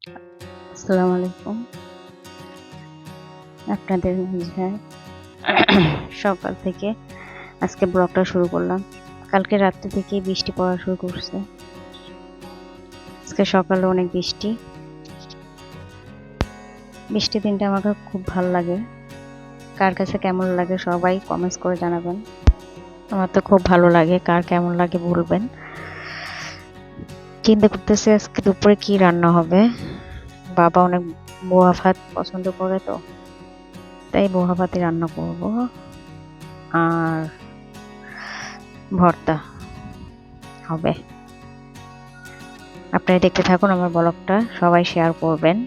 আসসালামু আলাইকুম। আপনাদের মাঝে সকাল থেকে আজকে ব্লগটা শুরু করলাম। কালকে রাত্রে থেকেই বৃষ্টি পড়া শুরু করছে। আজকে সকালে অনেক বৃষ্টি। বৃষ্টির দিনটা আমার কাছে খুব ভালো লাগে। কার কাছে কেমন লাগে সবাই কমেন্টস করে জানাবেন। আমার তো খুব ভালো লাগে, কার কেমন লাগে বলবেন। চিন্তা করতেছি আজকে দুপুরে কি রান্না হবে। বাবা অনেক বোয়া ভাত পছন্দ করে তো, তাই বোয়া ভাতই রান্না করব। আর ভর্তা হবে। আপনারা দেখতে থাকুন আমার ব্লগটা, সবাই শেয়ার করবেন,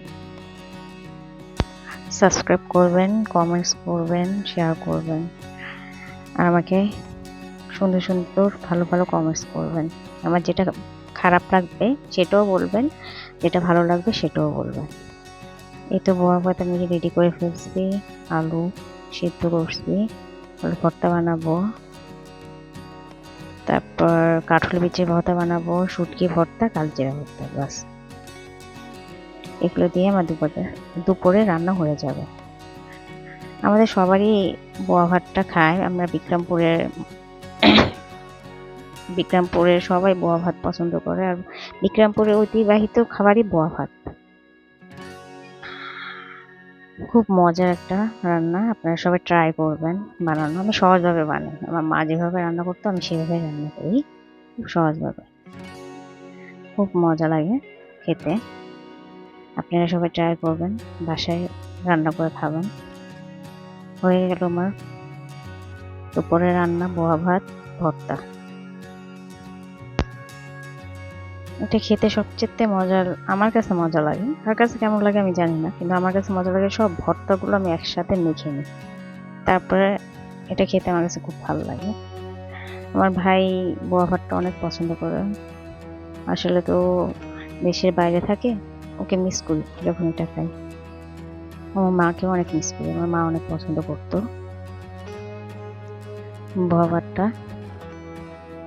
সাবস্ক্রাইব করবেন, কমেন্টস করবেন, শেয়ার করবেন। আর আমাকে সুন্দর সুন্দর ভালো ভালো কমেন্টস করবেন। আমার যেটা খারাপ লাগবে সেটাও বলবেন, যেটা ভালো লাগবে সেটাও বলবেন। এই তো বোয়া ভাত আমি রেডি করে ফেলছি। আলু সিদ্ধ করছি, আলু ভর্তা বানাবো, তারপর কাঁঠাল বিচি ভর্তা বানাবো, শুটকি ভর্তা, কালজিরা ভর্তা, বাস এগুলো দিয়ে আমার দুপুরে রান্না হয়ে যাবে। আমাদের সবারই বোয়া ভাতটা খায়। আমরা বিক্রমপুরের সবাই বোয়া ভাত পছন্দ করে। আর বিক্রমপুরের ঐতিহ্যবাহিত খাবারই বোয়া ভাত। খুব মজার একটা রান্না, আপনারা সবাই ট্রাই করবেন বানানো। আমি সহজভাবে বানাই, আমার মা যেভাবে রান্না করতো আমি সেভাবে রান্না করি, খুব সহজভাবে। খুব মজা লাগে খেতে। আপনারা সবাই ট্রাই করবেন, বাসায় রান্না করে খাবেন। হয়ে গেল আমার দুপুরে রান্না বোয়া ভাত ভর্তা। এটা খেতে সবচেয়ে মজার, আমার কাছে মজা লাগে। কার কাছে কেমন লাগে আমি জানি না, কিন্তু আমার কাছে মজা লাগে সব ভর্তাগুলো আমি একসাথে মেখে নিই, তারপরে এটা খেতে আমার কাছে খুব ভালো লাগে। আমার ভাই বোয়া ভাতটা অনেক পছন্দ করে। আসলে তো দেশের বাইরে থাকে, ওকে মিস করি যখন এটা খাই। আমার মাকেও অনেক মিস করি, আমার মা অনেক পছন্দ করতো বোয়া ভাতটা।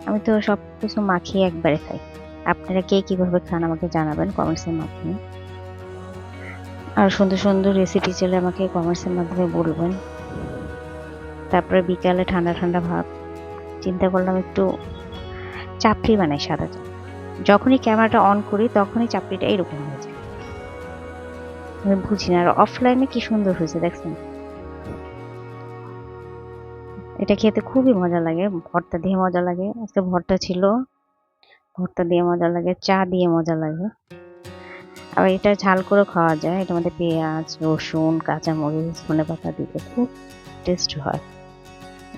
আমি তো সব কিছু মাখিয়ে একবারে খাই। আপনারা কে কিভাবে খান আমাকে জানাবেন কমেন্টসের মাধ্যমে। আর সুন্দর সুন্দর রেসিপি চাইলে আমাকে কমেন্টসের মাধ্যমে বলবেন। তারপরে বিকালে ঠান্ডা ঠান্ডা ভাব, চিন্তা করলাম একটু চাপড়ি বানাই, সাদা চাপড়ি। যখনই ক্যামেরাটা অন করি তখনই চাপড়িটা এরকম হয়ে যায়, আমি বুঝি না। আর অফলাইনে কি সুন্দর হয়েছে দেখছেন। এটা খেতে খুবই মজা লাগে, ভর্তা দিয়ে মজা লাগে। আজকে ভর্তা ছিল, ভর্তা দিয়ে মজা লাগে, চা দিয়ে মজা লাগে। আবার এটা ঝাল করে খাওয়া যায়, এটার মধ্যে পেঁয়াজ, রসুন, কাঁচামরিচ, ধনেপাতা দিতে খুব টেস্ট হয়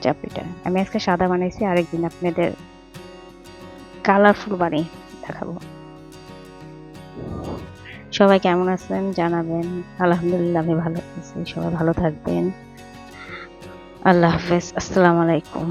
চাপড়িটা। আমি আজকে সাদা বানাইছি, আরেকদিন আপনাদের কালারফুল বানিয়ে দেখাবো। সবাই কেমন আছেন জানাবেন। আলহামদুলিল্লাহ আমি ভালো আছি, সবাই ভালো থাকবেন। আল্লাহ হাফেজ, আসসালামু আলাইকুম।